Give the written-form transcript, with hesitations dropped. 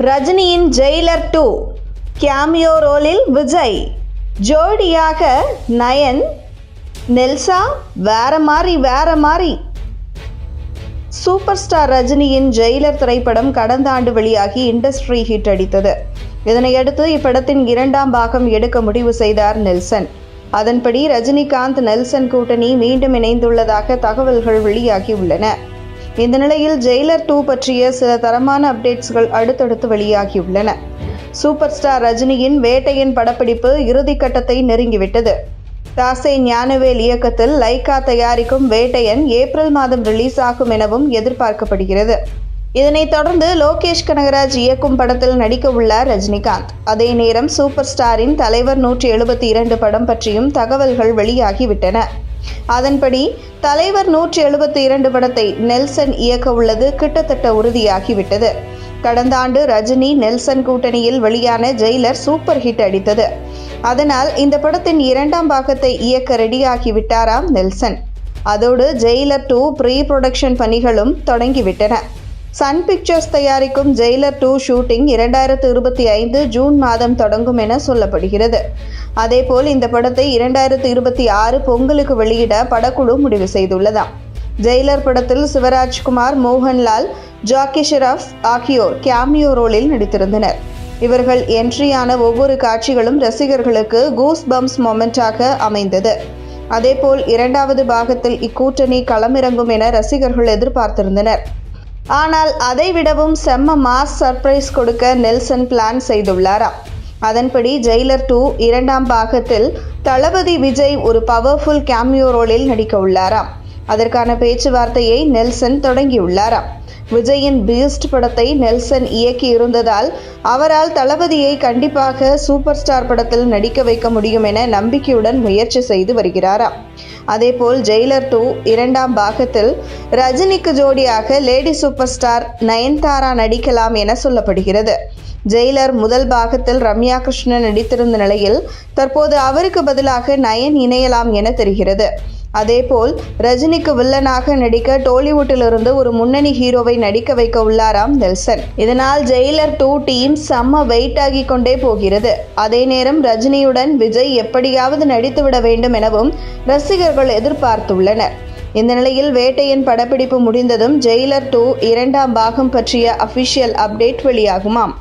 ரஜினியின் Jailer 2 cameo ரோலில் விஜய், ஜோடியாக நயன், நெல்சா வேற மாதிரி. சூப்பர் ஸ்டார் ரஜினியின் ஜெயிலர் திரைப்படம் கடந்த ஆண்டு வெளியாகி இண்டஸ்ட்ரி ஹிட் அடித்தது. இதனையடுத்து இப்படத்தின் 2ஆம் பாகம் எடுக்க முடிவு செய்தார் நெல்சன். அதன்படி ரஜினிகாந்த் நெல்சன் கூட்டணி மீண்டும் இணைந்துள்ளதாக தகவல்கள் வெளியாகியுள்ளன. இந்த நிலையில் ஜெயிலர் 2 பற்றிய சில தரமான அப்டேட்ஸ்கள் அடுத்தடுத்து வெளியாகியுள்ளன. சூப்பர் ஸ்டார் ரஜினியின் வேட்டையின் படப்பிடிப்பு இறுதிக்கட்டத்தை நெருங்கிவிட்டது. தாசே ஞானவேல் இயக்கத்தில் லைகா தயாரிக்கும் வேட்டையன் ஏப்ரல் மாதம் ரிலீஸ் ஆகும் எனவும் எதிர்பார்க்கப்படுகிறது. இதனைத் தொடர்ந்து லோகேஷ் கனகராஜ் இயக்கும் படத்தில் நடிக்க உள்ளார் ரஜினிகாந்த். அதே நேரம் சூப்பர் ஸ்டாரின் தலைவர் 172 படம் பற்றியும் தகவல்கள் வெளியாகிவிட்டன. அதன்படி தலைவர் 172 படத்தை நெல்சன் இயக்க உள்ளது கிட்டத்தட்ட உறுதியாகிவிட்டது. கடந்த ஆண்டு ரஜினி நெல்சன் கூட்டணியில் வெளியான ஜெயிலர் சூப்பர் ஹிட் அடித்தது. அதனால் இந்த படத்தின் 2ஆம் பாகத்தை இயக்க ரெடியாகிவிட்டாராம் நெல்சன். அதோடு ஜெயிலர் 2 ப்ரீ புரொடக்ஷன் பணிகளும் தொடங்கிவிட்டன. சன் பிக்சர்ஸ் தயாரிக்கும் ஜெயிலர் 2 ஷூட்டிங் 2025 ஜூன் மாதம் தொடங்கும் என சொல்லப்படுகிறது. அதேபோல் இந்த படத்தை 2026 பொங்கலுக்கு வெளியிட படக்குழு முடிவு செய்துள்ளதாம். ஜெயிலர் படத்தில் சிவராஜ்குமார், மோகன்லால், ஜாக்கி ஷெராஃப் ஆகியோர் கேமியோ ரோலில் நடித்திருந்தனர். இவர்கள் என்ட்ரியான ஒவ்வொரு காட்சிகளும் ரசிகர்களுக்கு கூஸ் பம்ப்ஸ் மொமெண்டாக அமைந்தது. அதேபோல் 2வது பாகத்தில் இக்கூட்டணி களமிறங்கும் என ரசிகர்கள் எதிர்பார்த்திருந்தனர். ஆனால் அதைவிடவும் செம்ம மாஸ் சர்ப்ரைஸ் கொடுக்க நெல்சன் பிளான் செய்துள்ளாராம். அதன்படி ஜெயிலர் 2 2ஆம் பாகத்தில் தளபதி விஜய் ஒரு பவர்ஃபுல் கேமியோ ரோலில் நடிக்க உள்ளாராம். அதற்கான பேச்சுவார்த்தையை நெல்சன் தொடங்கியுள்ளாராம். விஜயின் பீஸ்ட் படத்தை நெல்சன் இயக்கி இருந்ததால் அவரால் தளபதியை கண்டிப்பாக சூப்பர் ஸ்டார் படத்தில் நடிக்க வைக்க முடியும் என நம்பிக்கையுடன் முயற்சி செய்து வருகிறாராம். அதேபோல் ஜெயிலர் 2 2ஆம் பாகத்தில் ரஜினிக்கு ஜோடியாக லேடி சூப்பர் ஸ்டார் நயன்தாரா நடிக்கலாம் என சொல்லப்படுகிறது. ஜெயிலர் முதல் பாகத்தில் ரம்யா கிருஷ்ணன் நடித்திருந்த நிலையில் தற்போது அவருக்கு பதிலாக நயன் இணையலாம் என தெரிகிறது. அதேபோல் ரஜினிக்கு வில்லனாக நடிக்க டோலிவுட்டிலிருந்து ஒரு முன்னணி ஹீரோவை நடிக்க வைக்க உள்ளாராம் நெல்சன். இதனால் ஜெயிலர் 2 டீம் செம்ம வெயிட் ஆகி கொண்டே போகிறது. அதே நேரம் ரஜினியுடன் விஜய் எப்படியாவது நடித்துவிட வேண்டும் எனவும் ரசிகர்கள் எதிர்பார்த்துள்ளனர். இந்த நிலையில் வேட்டையின் படப்பிடிப்பு முடிந்ததும் ஜெயிலர் 2 2ஆம் பாகம் பற்றிய அபிஷியல் அப்டேட் வெளியாகுமாம்.